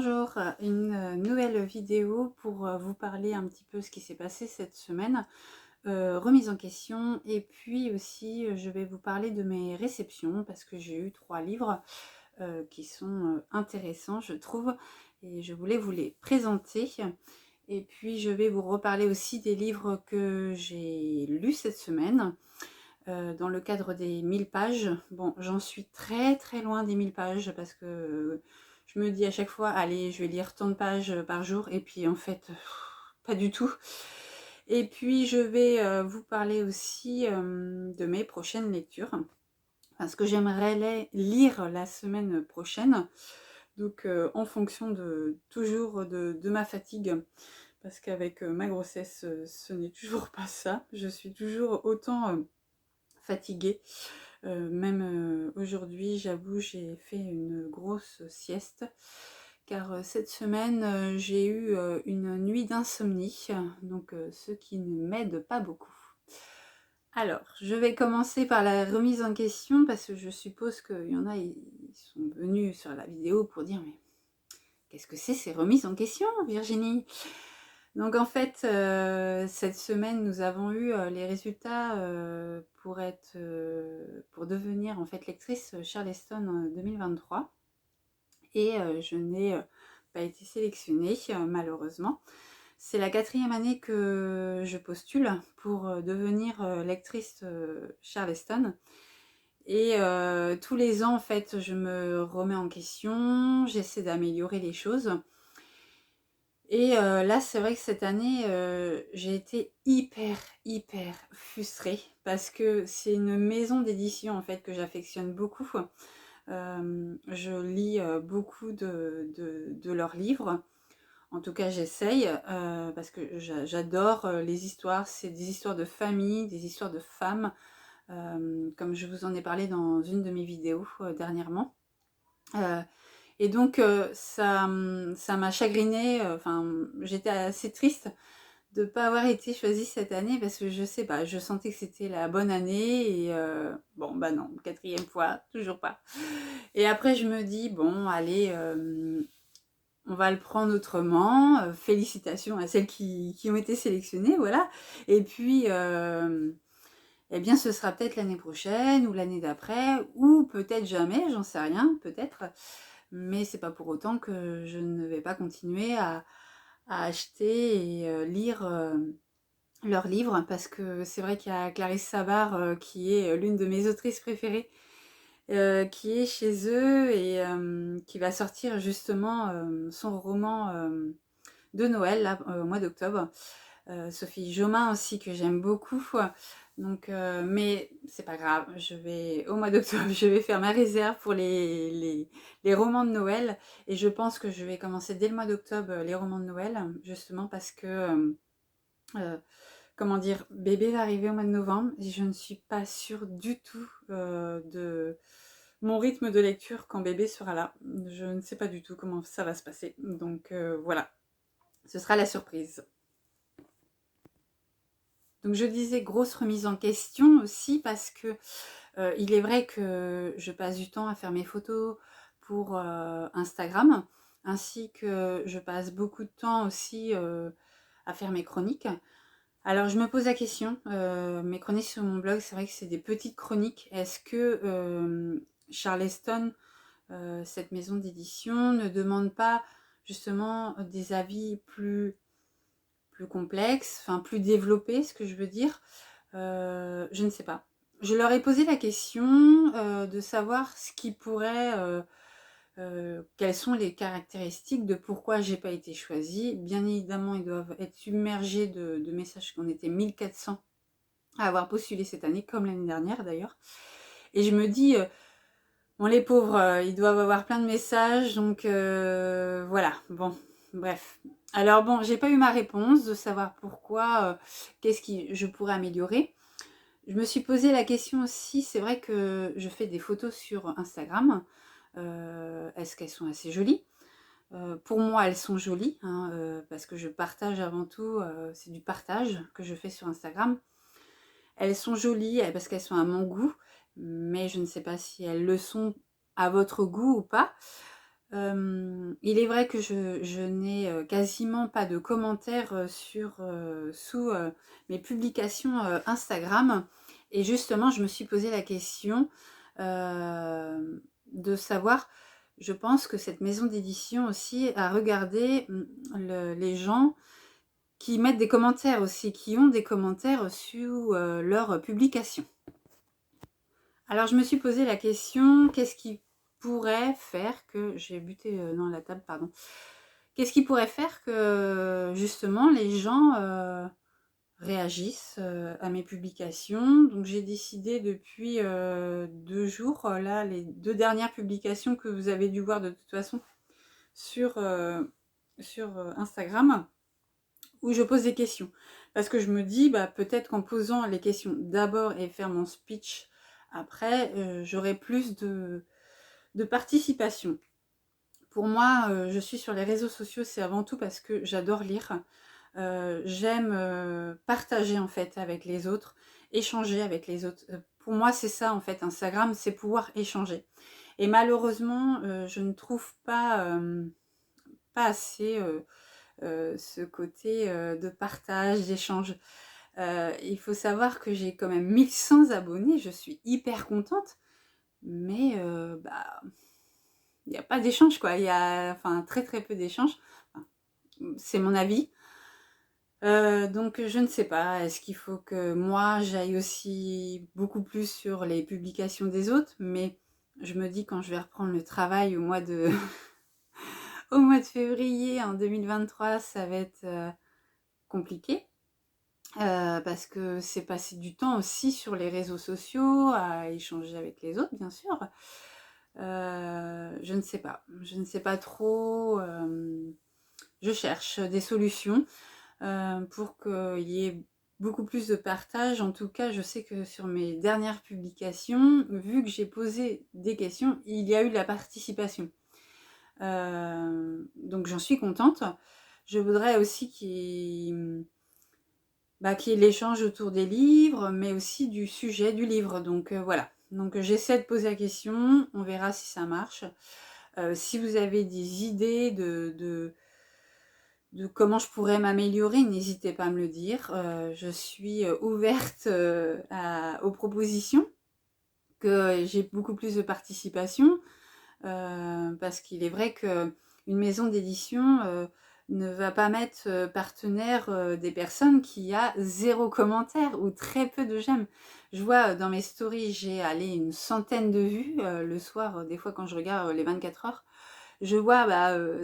Bonjour, une nouvelle vidéo pour vous parler un petit peu ce qui s'est passé cette semaine, remise en question et puis aussi je vais vous parler de mes réceptions parce que j'ai eu 3 livres qui sont intéressants je trouve et je voulais vous les présenter. Et puis je vais vous reparler aussi des livres que j'ai lus cette semaine dans le cadre des 1000 pages. Bon, j'en suis très très loin des 1000 pages parce que je me dis à chaque fois, allez, je vais lire tant de pages par jour, et puis en fait, pas du tout. Et puis je vais vous parler aussi de mes prochaines lectures, enfin, ce que j'aimerais lire la semaine prochaine, donc en fonction toujours de ma fatigue, parce qu'avec ma grossesse, ce n'est toujours pas ça. Je suis toujours autant fatiguée. Même aujourd'hui, j'avoue, j'ai fait une grosse sieste, car cette semaine, j'ai eu une nuit d'insomnie, donc ce qui ne m'aide pas beaucoup. Alors, je vais commencer par la remise en question, parce que je suppose qu'il y en a, ils sont venus sur la vidéo pour dire « Mais qu'est-ce que c'est ces remises en question, Virginie ?» Donc en fait, cette semaine, nous avons eu les résultats pour devenir en fait lectrice Charleston 2023. Et je n'ai pas été sélectionnée, malheureusement. C'est la 4e année que je postule pour devenir lectrice Charleston. Et tous les ans, en fait, je me remets en question, j'essaie d'améliorer les choses. Et là, c'est vrai que cette année, j'ai été hyper frustrée parce que c'est une maison d'édition, en fait, que j'affectionne beaucoup. Je lis beaucoup de leurs livres. En tout cas, j'essaye, parce que j'adore les histoires. C'est des histoires de famille, des histoires de femmes, comme je vous en ai parlé dans une de mes vidéos dernièrement. Et donc ça m'a chagrinée, enfin j'étais assez triste de ne pas avoir été choisie cette année, parce que je sais pas, je sentais que c'était la bonne année, et bon bah non, 4e fois, toujours pas. Et après je me dis bon allez, on va le prendre autrement, félicitations à celles qui ont été sélectionnées, voilà. Et puis eh bien ce sera peut-être l'année prochaine ou l'année d'après, ou peut-être jamais, j'en sais rien, peut-être. Mais c'est pas pour autant que je ne vais pas continuer à acheter et lire leurs livres, parce que c'est vrai qu'il y a Clarisse Sabar qui est l'une de mes autrices préférées, qui est chez eux, et qui va sortir justement son roman de Noël là, au mois d'octobre. Sophie Jomain aussi, que j'aime beaucoup. Donc, mais c'est pas grave, au mois d'octobre, je vais faire ma réserve pour les romans de Noël. Et je pense que je vais commencer dès le mois d'octobre les romans de Noël, justement parce que, comment dire, bébé va arriver au mois de novembre et je ne suis pas sûre du tout de mon rythme de lecture quand bébé sera là. Je ne sais pas du tout comment ça va se passer. Donc voilà, ce sera la surprise. Donc je disais grosse remise en question aussi parce que il est vrai que je passe du temps à faire mes photos pour Instagram, ainsi que je passe beaucoup de temps aussi à faire mes chroniques. Alors je me pose la question, mes chroniques sur mon blog, c'est vrai que c'est des petites chroniques. Est-ce que Charleston, cette maison d'édition, ne demande pas justement des avis plus complexes, enfin plus développés, ce que je veux dire? Je ne sais pas. Je leur ai posé la question de savoir ce qui pourrait, quelles sont les caractéristiques de pourquoi j'ai pas été choisie. Bien évidemment, ils doivent être submergés de messages, qu'on était 1400 à avoir postulé cette année, comme l'année dernière d'ailleurs. Et je me dis, bon les pauvres, ils doivent avoir plein de messages, donc voilà, bon, bref. Alors bon, j'ai pas eu ma réponse de savoir pourquoi, qu'est-ce que je pourrais améliorer. Je me suis posé la question aussi, c'est vrai que je fais des photos sur Instagram. Est-ce qu'elles sont assez jolies? Pour moi, elles sont jolies, hein, parce que je partage avant tout, c'est du partage que je fais sur Instagram. Elles sont jolies parce qu'elles sont à mon goût, mais je ne sais pas si elles le sont à votre goût ou pas. Il est vrai que je n'ai quasiment pas de commentaires sous mes publications Instagram. Et justement, je me suis posé la question de savoir, je pense que cette maison d'édition aussi a regardé les gens qui mettent des commentaires aussi, qui ont des commentaires sous leurs publications. Alors je me suis posé la question, qu'est-ce qui pourrait faire que... J'ai buté dans la table, pardon. Qu'est-ce qui pourrait faire que justement les gens réagissent à mes publications? Donc j'ai décidé depuis 2 jours, là les 2 dernières publications que vous avez dû voir de toute façon sur Instagram, où je pose des questions. Parce que je me dis, peut-être qu'en posant les questions d'abord et faire mon speech après, j'aurai plus de participation. Pour moi, je suis sur les réseaux sociaux, c'est avant tout parce que j'adore lire. J'aime partager en fait avec les autres, échanger avec les autres. Pour moi, c'est ça en fait, Instagram, c'est pouvoir échanger. Et malheureusement, je ne trouve pas assez ce côté de partage, d'échange. Il faut savoir que j'ai quand même 1100 abonnés, je suis hyper contente, mais il n'y a pas d'échange quoi, il y a très très peu d'échanges, c'est mon avis. Donc je ne sais pas, est-ce qu'il faut que moi j'aille aussi beaucoup plus sur les publications des autres, mais je me dis quand je vais reprendre le travail au mois de au mois de février en 2023, ça va être compliqué. Parce que c'est passer du temps aussi sur les réseaux sociaux, à échanger avec les autres, bien sûr. Je ne sais pas trop. Je cherche des solutions pour qu'il y ait beaucoup plus de partage. En tout cas, je sais que sur mes dernières publications, vu que j'ai posé des questions, il y a eu de la participation. Donc j'en suis contente. Je voudrais aussi qu'il y ait l'échange autour des livres, mais aussi du sujet du livre. Donc voilà. Donc j'essaie de poser la question, on verra si ça marche. Si vous avez des idées de comment je pourrais m'améliorer, n'hésitez pas à me le dire. Je suis ouverte aux propositions, que j'ai beaucoup plus de participation, parce qu'il est vrai qu'une maison d'édition ne va pas mettre partenaire des personnes qui a 0 commentaire ou très peu de j'aime. Je vois dans mes stories, j'ai une centaine de vues le soir, des fois quand je regarde les 24 heures. Je vois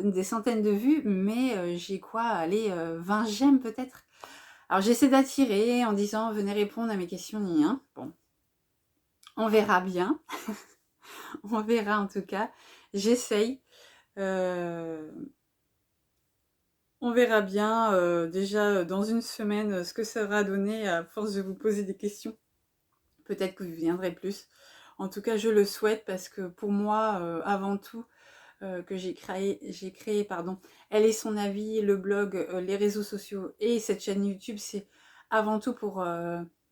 des centaines de vues, mais j'ai 20 j'aime peut-être. Alors j'essaie d'attirer en disant venez répondre à mes questions, ni rien. Bon, on verra bien. On verra en tout cas. J'essaye. On verra bien déjà dans une semaine ce que ça aura donné à force de vous poser des questions. Peut-être que vous viendrez plus. En tout cas, je le souhaite parce que pour moi, avant tout, que j'ai créé, Elle et son avis, le blog, les réseaux sociaux et cette chaîne YouTube, c'est avant tout pour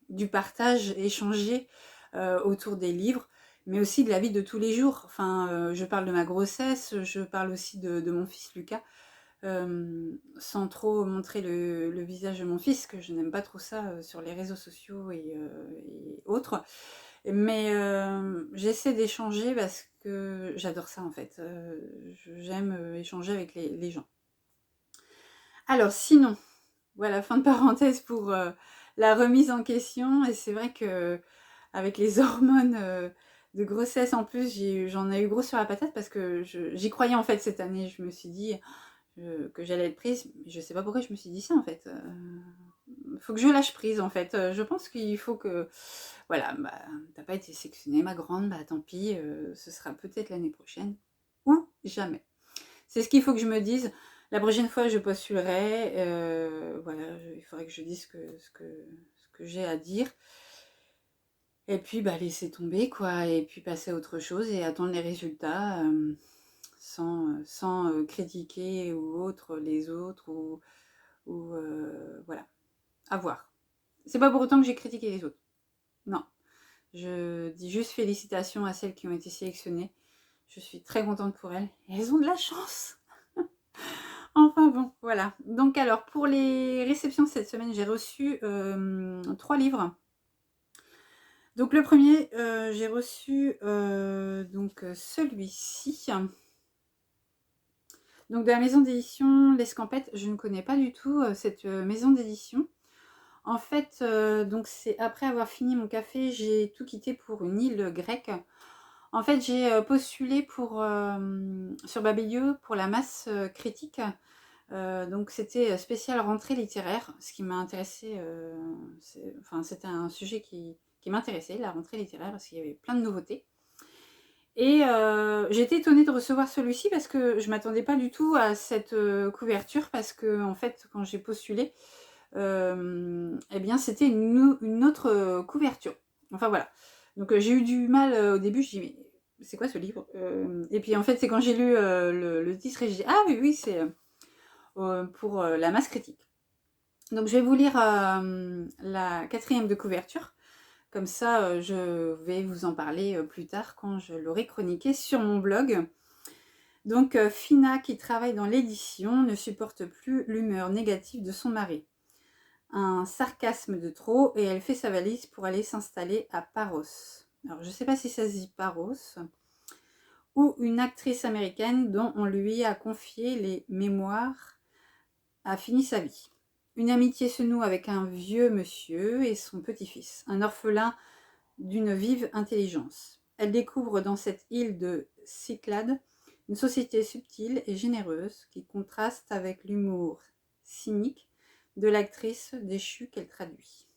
du partage, échanger autour des livres, mais aussi de la vie de tous les jours. Je parle de ma grossesse, je parle aussi de mon fils Lucas, sans trop montrer le visage de mon fils, que je n'aime pas trop ça sur les réseaux sociaux et autres. Mais j'essaie d'échanger parce que j'adore ça en fait. J'aime échanger avec les gens. Alors sinon, voilà, fin de parenthèse pour la remise en question. Et c'est vrai que avec les hormones de grossesse en plus, j'en ai eu gros sur la patate parce que j'y croyais en fait cette année. Je me suis dit que j'allais être prise. Je sais pas pourquoi je me suis dit ça en fait. Faut que je lâche prise en fait. Je pense qu'il faut que... Voilà, t'as pas été sélectionnée ma grande, tant pis, ce sera peut-être l'année prochaine. Ou jamais. C'est ce qu'il faut que je me dise. La prochaine fois, je postulerai. Voilà, il faudrait que je dise ce que j'ai à dire. Et puis, laisser tomber, quoi. Et puis passer à autre chose et attendre les résultats sans critiquer ou autre les autres ou voilà. À voir. C'est pas pour autant que j'ai critiqué les autres. Non. Je dis juste félicitations à celles qui ont été sélectionnées. Je suis très contente pour elles. Et elles ont de la chance. Enfin bon, voilà. Donc alors, pour les réceptions cette semaine, j'ai reçu 3 livres. Donc le premier, j'ai reçu celui-ci. Donc de la maison d'édition L'Escampette. Je ne connais pas du tout cette maison d'édition. En fait, donc c'est après avoir fini mon café, j'ai tout quitté pour une île grecque. En fait, j'ai postulé sur Babelio pour la masse critique. Donc c'était spécial rentrée littéraire, ce qui m'a intéressé. C'était un sujet qui m'intéressait, la rentrée littéraire, parce qu'il y avait plein de nouveautés. Et j'ai été étonnée de recevoir celui-ci parce que je m'attendais pas du tout à cette couverture, parce que en fait, quand j'ai postulé, eh bien c'était une autre couverture. Enfin voilà. Donc j'ai eu du mal au début, je dis mais c'est quoi ce livre? Et puis en fait c'est quand j'ai lu le titre et j'ai dit ah oui c'est pour la masse critique. Donc je vais vous lire la 4e de couverture. Comme ça, je vais vous en parler plus tard quand je l'aurai chroniqué sur mon blog. Donc Fina, qui travaille dans l'édition, ne supporte plus l'humeur négative de son mari. Un sarcasme de trop, et elle fait sa valise pour aller s'installer à Paros. Alors je ne sais pas si ça se dit Paros, où une actrice américaine dont on lui a confié les mémoires a fini sa vie. Une amitié se noue avec un vieux monsieur et son petit-fils, un orphelin d'une vive intelligence. Elle découvre dans cette île de Cyclades une société subtile et généreuse qui contraste avec l'humour cynique de l'actrice déchue qu'elle traduit.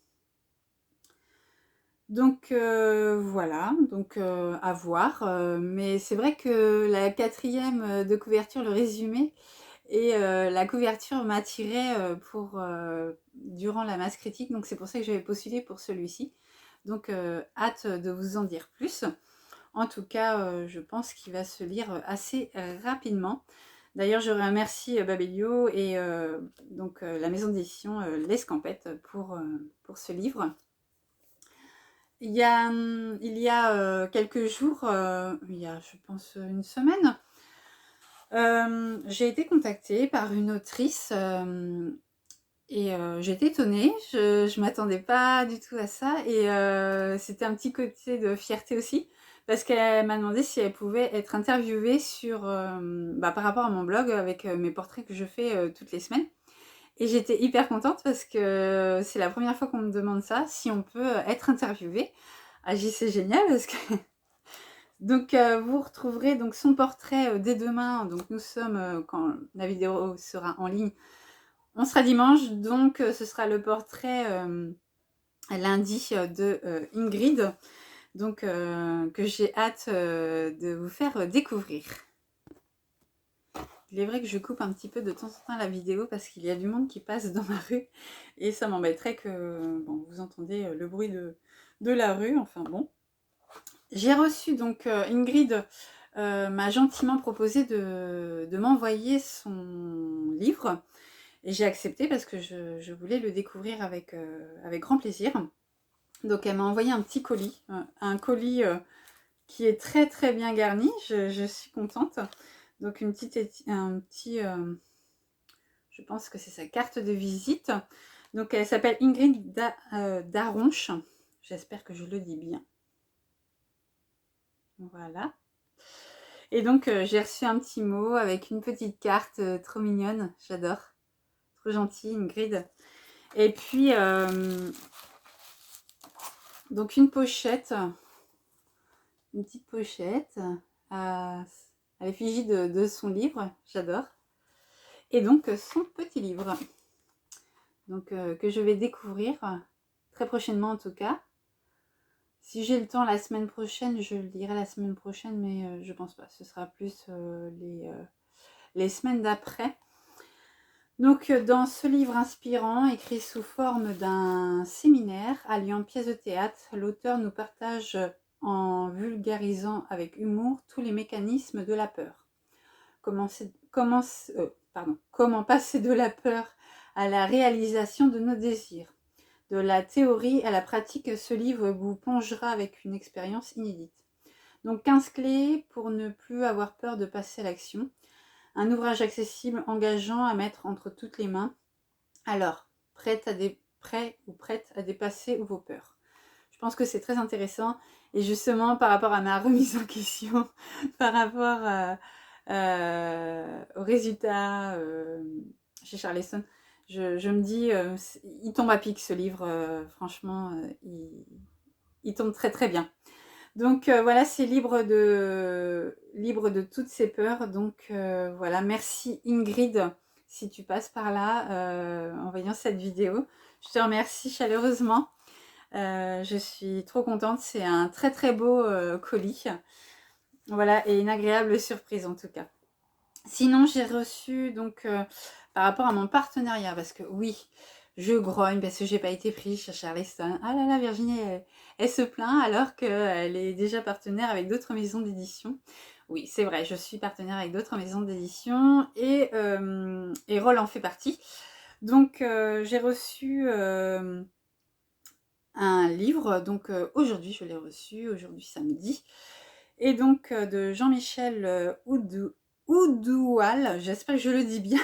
Donc voilà, donc à voir. Mais c'est vrai que la 4e de couverture, le résumé, et la couverture m'a attirée durant la masse critique, donc c'est pour ça que j'avais postulé pour celui-ci. Donc hâte de vous en dire plus. En tout cas, je pense qu'il va se lire assez rapidement. D'ailleurs, je remercie Babelio et la maison d'édition L'Escampette pour ce livre. Il y a quelques jours, il y a je pense une semaine, j'ai été contactée par une autrice et j'étais étonnée, je ne m'attendais pas du tout à ça, et c'était un petit côté de fierté aussi, parce qu'elle m'a demandé si elle pouvait être interviewée par rapport à mon blog avec mes portraits que je fais toutes les semaines. Et j'étais hyper contente parce que c'est la première fois qu'on me demande ça, si on peut être interviewée. Ah, j'ai dit c'est génial parce que donc vous retrouverez donc son portrait dès demain. Donc nous sommes quand la vidéo sera en ligne, on sera dimanche, donc ce sera le portrait lundi de Ingrid, donc que j'ai hâte de vous faire découvrir. Il est vrai que je coupe un petit peu de temps en temps la vidéo parce qu'il y a du monde qui passe dans ma rue et ça m'embêterait que vous entendez le bruit de la rue, enfin bon. J'ai reçu donc Ingrid m'a gentiment proposé de m'envoyer son livre et j'ai accepté parce que je voulais le découvrir avec grand plaisir. Donc elle m'a envoyé un petit colis, un colis qui est très très bien garni, je suis contente. Donc je pense que c'est sa carte de visite. Donc elle s'appelle Ingrid Daronche. J'espère que je le dis bien. Voilà. Et donc j'ai reçu un petit mot avec une petite carte trop mignonne. J'adore. Trop gentille, Ingrid. Et puis donc une pochette. Une petite pochette à l'effigie de son livre. J'adore. Et donc son petit livre. Donc que je vais découvrir très prochainement en tout cas. Si j'ai le temps la semaine prochaine, je le lirai la semaine prochaine, mais je pense pas. Ce sera plus les semaines d'après. Donc dans ce livre inspirant, écrit sous forme d'un séminaire alliant pièces de théâtre, l'auteur nous partage en vulgarisant avec humour tous les mécanismes de la peur. Comment passer de la peur à la réalisation de nos désirs. De la théorie à la pratique, ce livre vous plongera avec une expérience inédite. Donc 15 clés pour ne plus avoir peur de passer à l'action. Un ouvrage accessible, engageant à mettre entre toutes les mains. Alors, prêt ou prête à dépasser vos peurs. Je pense que c'est très intéressant. Et justement, par rapport à ma remise en question, par rapport aux résultats chez Charleston, je me dis, il tombe à pic ce livre. Franchement, il tombe très très bien. Donc voilà, c'est libre de toutes ces peurs. Donc voilà, merci Ingrid si tu passes par là en voyant cette vidéo. Je te remercie chaleureusement. Je suis trop contente. C'est un très très beau colis. Voilà, et une agréable surprise en tout cas. Sinon, j'ai reçu donc par rapport à mon partenariat, parce que oui, je grogne parce que j'ai pas été prise chez Charleston. Ah là là, Virginie, elle se plaint alors qu'elle est déjà partenaire avec d'autres maisons d'édition. Oui, c'est vrai, je suis partenaire avec d'autres maisons d'édition et Roll en fait partie. Donc, j'ai reçu un livre, donc aujourd'hui, je l'ai reçu, aujourd'hui samedi, et donc de Jean-Michel Oudoual, j'espère que je le dis bien.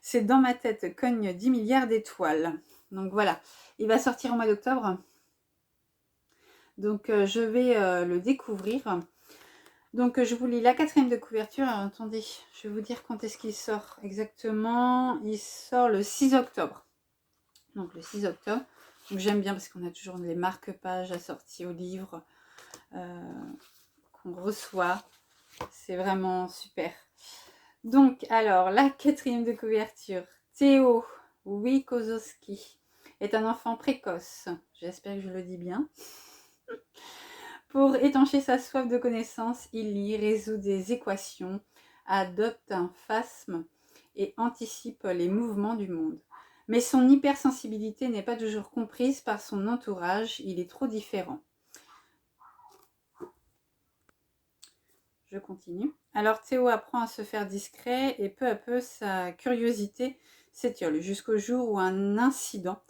C'est Dans ma tête cogne 10 milliards d'étoiles. Donc voilà, il va sortir au mois d'octobre. Donc je vais le découvrir. Donc je vous lis la 4e de couverture. Alors, attendez, je vais vous dire quand est-ce qu'il sort exactement. Il sort le 6 octobre. Donc le 6 octobre. Donc j'aime bien parce qu'on a toujours les marque-pages assortis au livre qu'on reçoit. C'est vraiment super. Donc, alors, la 4e de couverture. Théo Wikosowski est un enfant précoce. J'espère que je le dis bien. Pour étancher sa soif de connaissance, il lit, résout des équations, adopte un phasme et anticipe les mouvements du monde. Mais son hypersensibilité n'est pas toujours comprise par son entourage, il est trop différent. Je continue. Alors Théo apprend à se faire discret et peu à peu sa curiosité s'étiole jusqu'au jour où un incident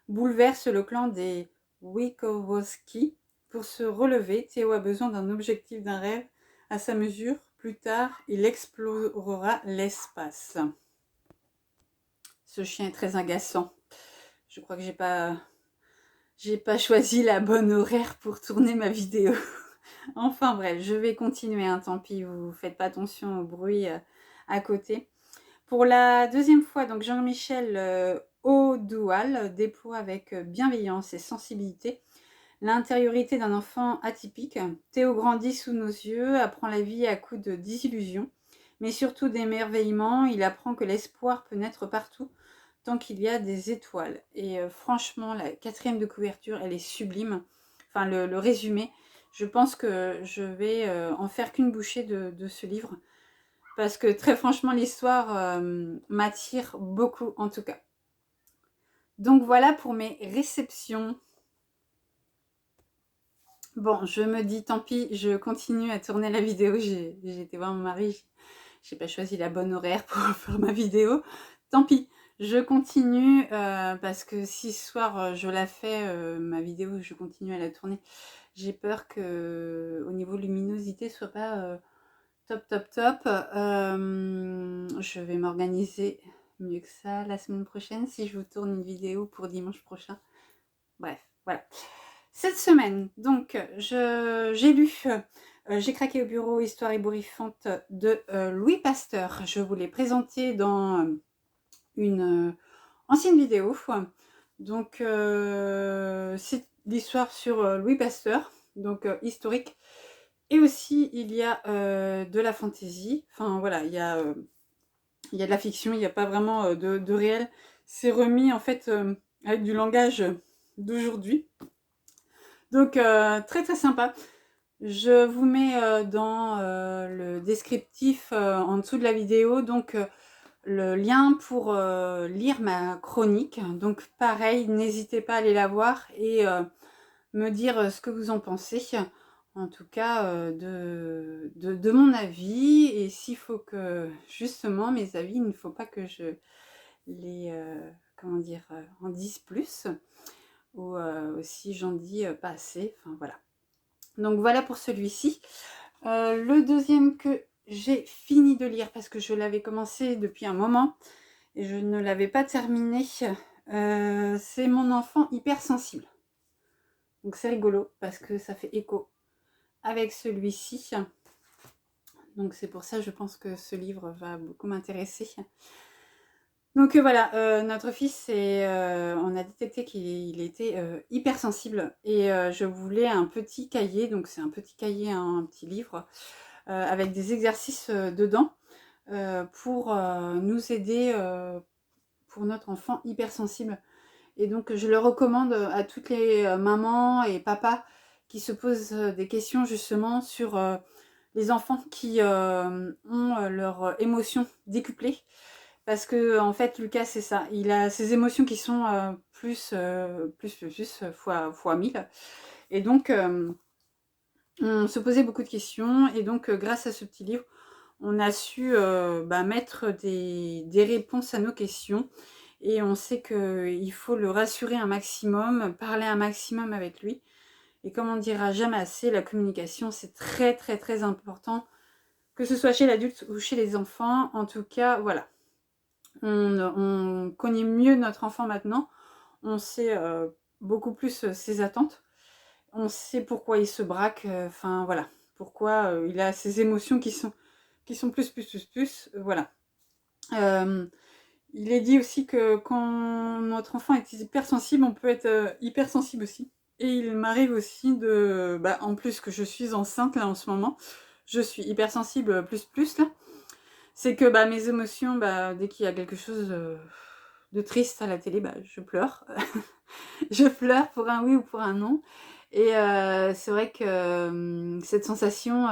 bouleverse le clan des Wikowski. Pour se relever, Théo a besoin d'un objectif, d'un rêve à sa mesure. Plus tard, il explorera l'espace. Ce chien est très agaçant. Je crois que j'ai pas choisi la bonne horaire pour tourner ma vidéo. Enfin bref, je vais continuer, hein, tant pis, vous faites pas attention au bruit à côté. Pour la 2e fois, donc Jean-Michel Oudoual déploie avec bienveillance et sensibilité l'intériorité d'un enfant atypique. Théo grandit sous nos yeux, apprend la vie à coups de désillusions, mais surtout d'émerveillement. Il apprend que l'espoir peut naître partout, tant qu'il y a des étoiles. Et franchement, la 4e de couverture, elle est sublime. Enfin, le résumé, je pense que je vais en faire qu'une bouchée de ce livre. Parce que très franchement, l'histoire m'attire beaucoup en tout cas. Donc voilà pour mes réceptions. Bon, je me dis, tant pis, je continue à tourner la vidéo. J'ai été voir mon mari, j'ai pas choisi la bonne horaire pour faire ma vidéo. Tant pis, je continue parce que si ce soir je la fais, ma vidéo, je continue à la tourner. J'ai peur que au niveau luminosité soit pas top. Je vais m'organiser mieux que ça la semaine prochaine si je vous tourne une vidéo pour dimanche prochain. Bref, voilà. Cette semaine, donc, j'ai lu J'ai craqué au bureau, histoire ébouriffante de Louis Pasteur. Je vous l'ai présenté dans une ancienne vidéo. Donc, c'est l'histoire sur Louis Pasteur, donc historique. Et aussi, il y a de la fantaisie. Enfin, voilà, il y a de la fiction, il n'y a pas vraiment de réel. C'est remis, en fait, avec du langage d'aujourd'hui. Donc, très très sympa. Je vous mets dans le descriptif en dessous de la vidéo, donc le lien pour lire ma chronique. Donc pareil, n'hésitez pas à aller la voir et me dire ce que vous en pensez. En tout cas, de mon avis. Et s'il faut que, justement, mes avis, il ne faut pas que je les, en dise plus. Ou si j'en dis pas assez. Enfin, voilà. Donc voilà pour celui-ci. Le deuxième que j'ai fini de lire, parce que je l'avais commencé depuis un moment, et je ne l'avais pas terminé, c'est Mon enfant hypersensible. Donc c'est rigolo, parce que ça fait écho avec celui-ci. Donc c'est pour ça, je pense que ce livre va beaucoup m'intéresser. Donc voilà, notre fils, on a détecté qu'il était hypersensible et je voulais un petit cahier, donc c'est un petit cahier, hein, un petit livre, avec des exercices dedans pour nous aider pour notre enfant hypersensible. Et donc je le recommande à toutes les mamans et papas qui se posent des questions justement sur les enfants qui ont leurs émotions décuplées. Parce que en fait, Lucas, c'est ça. Il a ses émotions qui sont plus, fois 1000. Et donc, on se posait beaucoup de questions. Et donc, grâce à ce petit livre, on a su mettre des réponses à nos questions. Et on sait qu'il faut le rassurer un maximum, parler un maximum avec lui. Et comme on ne dira jamais assez, la communication, c'est très, très, très important. Que ce soit chez l'adulte ou chez les enfants. En tout cas, voilà. On connaît mieux notre enfant maintenant. On sait beaucoup plus ses attentes. On sait pourquoi il se braque. Enfin, voilà. Pourquoi il a ses émotions qui sont plus. Voilà. Il est dit aussi que quand notre enfant est hypersensible, on peut être hypersensible aussi. Et il m'arrive aussi de... en plus que je suis enceinte là en ce moment, je suis hypersensible plus là. C'est que mes émotions, dès qu'il y a quelque chose de triste à la télé, je pleure. Je pleure pour un oui ou pour un non. Et c'est vrai que cette sensation,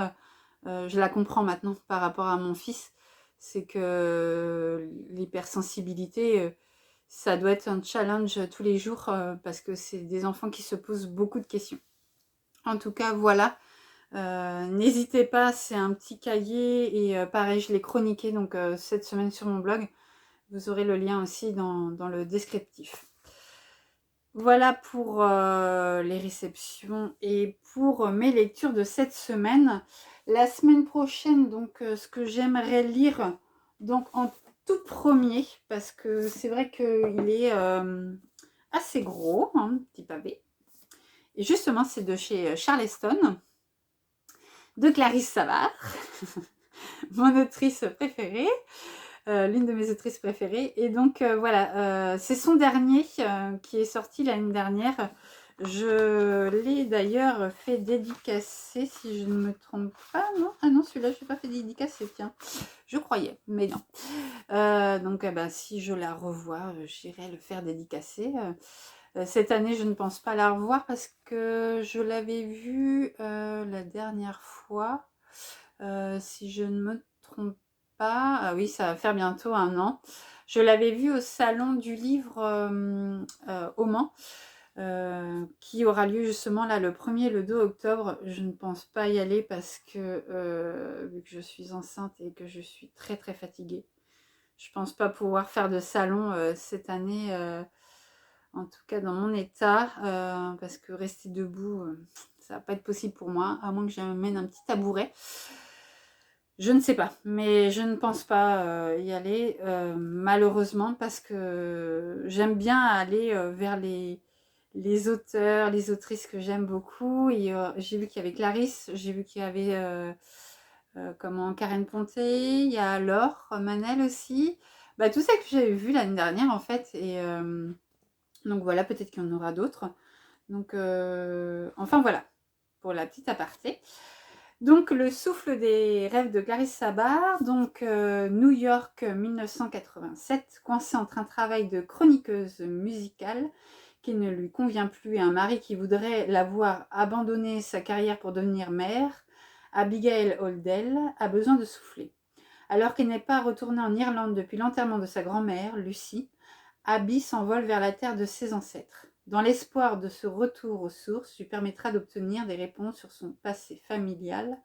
je la comprends maintenant par rapport à mon fils. C'est que l'hypersensibilité, ça doit être un challenge tous les jours parce que c'est des enfants qui se posent beaucoup de questions. En tout cas, voilà. N'hésitez pas, c'est un petit cahier et pareil, je l'ai chroniqué donc cette semaine sur mon blog. Vous aurez le lien aussi dans le descriptif. Voilà pour les réceptions et pour mes lectures de cette semaine. La semaine prochaine, donc ce que j'aimerais lire donc en tout premier, parce que c'est vrai qu'il est assez gros, un petit pavé. Et justement, c'est de chez Charleston, de Clarisse Savard, mon autrice préférée, l'une de mes autrices préférées. Et donc voilà, c'est son dernier qui est sorti l'année dernière. Je l'ai d'ailleurs fait dédicacer, si je ne me trompe pas, non? Ah non, celui-là, je n'ai pas fait dédicacer, tiens. Je croyais, mais non. Donc si je la revois, j'irai le faire dédicacer. Cette année, je ne pense pas la revoir parce que je l'avais vue la dernière fois. Si je ne me trompe pas, ah oui, ça va faire bientôt 1 an. Je l'avais vue au salon du livre au Mans, qui aura lieu justement là le 1er et le 2 octobre. Je ne pense pas y aller parce que vu que je suis enceinte et que je suis très très fatiguée, je pense pas pouvoir faire de salon cette année. En tout cas dans mon état, parce que rester debout, ça va pas être possible pour moi, à moins que j'amène un petit tabouret. Je ne sais pas, mais je ne pense pas y aller, malheureusement, parce que j'aime bien aller vers les auteurs, les autrices que j'aime beaucoup. Et j'ai vu qu'il y avait Clarisse, j'ai vu qu'il y avait Karen Ponté, il y a Laure Manel aussi. Tout ça que j'avais vu l'année dernière en fait. Et donc voilà, peut-être qu'il y en aura d'autres. Donc enfin voilà, pour la petite aparté. Donc Le souffle des rêves de Clarisse Sabard, donc New York 1987, coincée entre un travail de chroniqueuse musicale qui ne lui convient plus et un mari qui voudrait la voir abandonner sa carrière pour devenir mère, Abigail Holdell a besoin de souffler. Alors qu'elle n'est pas retournée en Irlande depuis l'enterrement de sa grand-mère, Lucie, Abby s'envole vers la terre de ses ancêtres. Dans l'espoir de ce retour aux sources lui permettra d'obtenir des réponses sur son passé familial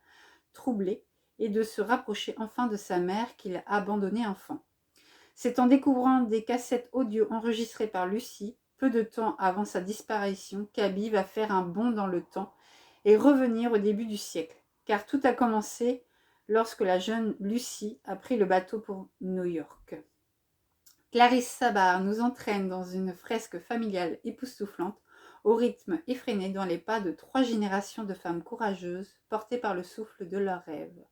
troublé et de se rapprocher enfin de sa mère qu'il a abandonnée enfant. C'est en découvrant des cassettes audio enregistrées par Lucie, peu de temps avant sa disparition, qu'Abby va faire un bond dans le temps et revenir au début du siècle, car tout a commencé lorsque la jeune Lucie a pris le bateau pour New York. Clarisse Sabar nous entraîne dans une fresque familiale époustouflante, au rythme effréné dans les pas de 3 générations de femmes courageuses, portées par le souffle de leurs rêves.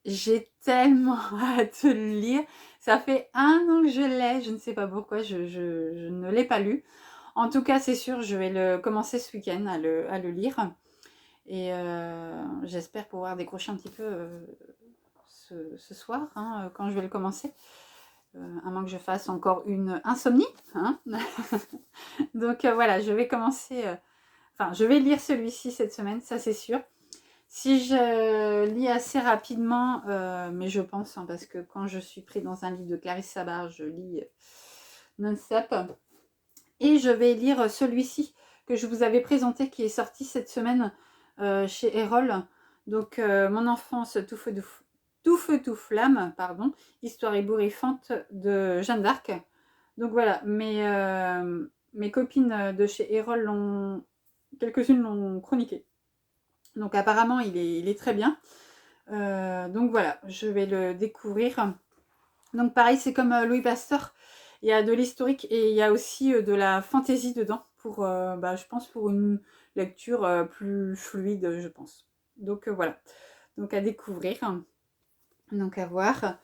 J'ai tellement hâte de le lire. Ça fait 1 an que je l'ai, je ne sais pas pourquoi, je ne l'ai pas lu. En tout cas, c'est sûr, je vais le commencer ce week-end à le lire. Et j'espère pouvoir décrocher un petit peu ce soir, hein, quand je vais le commencer. À moins que je fasse encore une insomnie. Hein. Donc voilà, je vais commencer... Enfin, je vais lire celui-ci cette semaine, ça c'est sûr. Si je lis assez rapidement, mais je pense, hein, parce que quand je suis pris dans un livre de Clarisse Sabar, je lis non-stop. Et je vais lire celui-ci que je vous avais présenté, qui est sorti cette semaine chez Erol. Donc, Mon enfance tout feu tout flamme, pardon, histoire ébouriffante de Jeanne d'Arc. Donc voilà, mes copines de chez Erol, quelques-unes l'ont chroniqué. Donc apparemment, il est très bien. Donc voilà, je vais le découvrir. Donc pareil, c'est comme Louis Pasteur. Il y a de l'historique et il y a aussi de la fantaisie dedans. Pour, je pense, pour une lecture plus fluide, je pense. Donc voilà. Donc à découvrir. Donc à voir.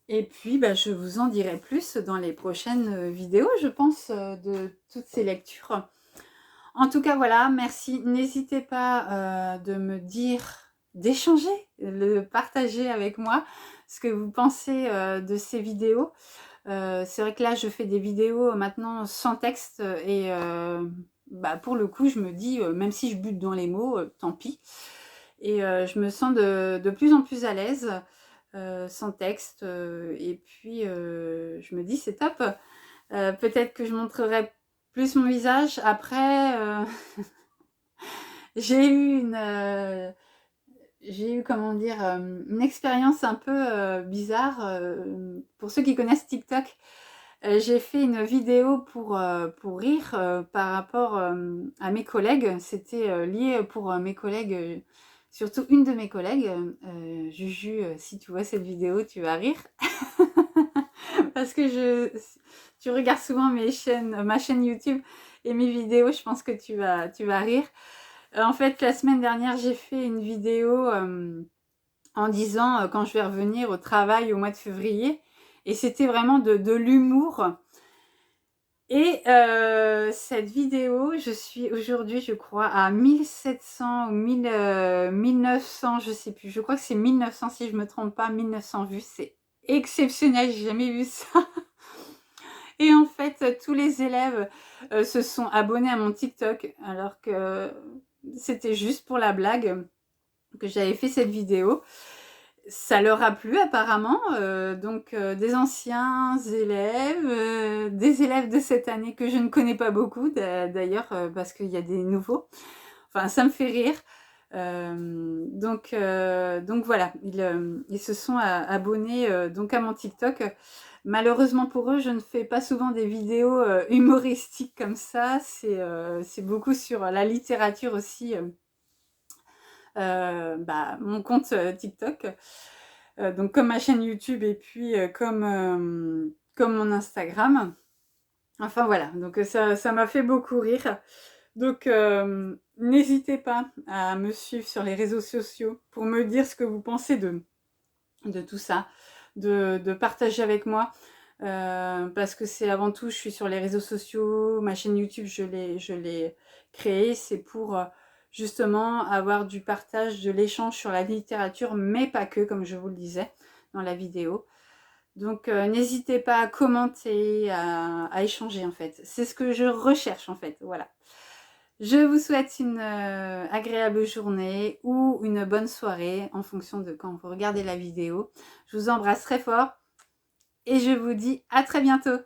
Et puis, je vous en dirai plus dans les prochaines vidéos, je pense, de toutes ces lectures. En tout cas, voilà, merci. N'hésitez pas de me dire, d'échanger, de partager avec moi ce que vous pensez de ces vidéos. C'est vrai que là, je fais des vidéos maintenant sans texte et pour le coup, je me dis, même si je bute dans les mots, tant pis. Et je me sens de plus en plus à l'aise sans texte. Et puis, je me dis, c'est top. Peut-être que je montrerai plus mon visage. Après, j'ai eu, comment dire, une expérience un peu bizarre. Pour ceux qui connaissent TikTok, j'ai fait une vidéo pour rire par rapport à mes collègues. C'était lié pour mes collègues, surtout une de mes collègues. Juju, si tu vois cette vidéo, tu vas rire. Parce que tu regardes souvent ma chaîne YouTube et mes vidéos, je pense que tu vas rire. En fait, la semaine dernière, j'ai fait une vidéo en disant quand je vais revenir au travail au mois de février. Et c'était vraiment de l'humour. Et cette vidéo, je suis aujourd'hui, je crois, à 1700 ou 1900, je sais plus. Je crois que c'est 1900, si je me trompe pas, 1900 vues. C'est exceptionnel, j'ai jamais vu ça. Et en fait, tous les élèves se sont abonnés à mon TikTok, alors que c'était juste pour la blague que j'avais fait cette vidéo. Ça leur a plu apparemment, donc des anciens élèves, des élèves de cette année que je ne connais pas beaucoup d'ailleurs, parce qu'il y a des nouveaux. Enfin, ça me fait rire. Donc voilà, ils se sont abonnés donc à mon TikTok. Malheureusement pour eux, je ne fais pas souvent des vidéos humoristiques comme ça. C'est beaucoup sur la littérature aussi. Mon compte TikTok. Donc comme ma chaîne YouTube et puis comme mon Instagram. Enfin voilà, donc ça m'a fait beaucoup rire. Donc n'hésitez pas à me suivre sur les réseaux sociaux pour me dire ce que vous pensez de tout ça, de partager avec moi. Parce que c'est avant tout, je suis sur les réseaux sociaux, ma chaîne YouTube, je l'ai créée, c'est pour justement avoir du partage, de l'échange sur la littérature, mais pas que, comme je vous le disais dans la vidéo. Donc n'hésitez pas à commenter, à échanger en fait. C'est ce que je recherche en fait, voilà. Je vous souhaite une agréable journée ou une bonne soirée en fonction de quand vous regardez la vidéo. Je vous embrasse très fort et je vous dis à très bientôt.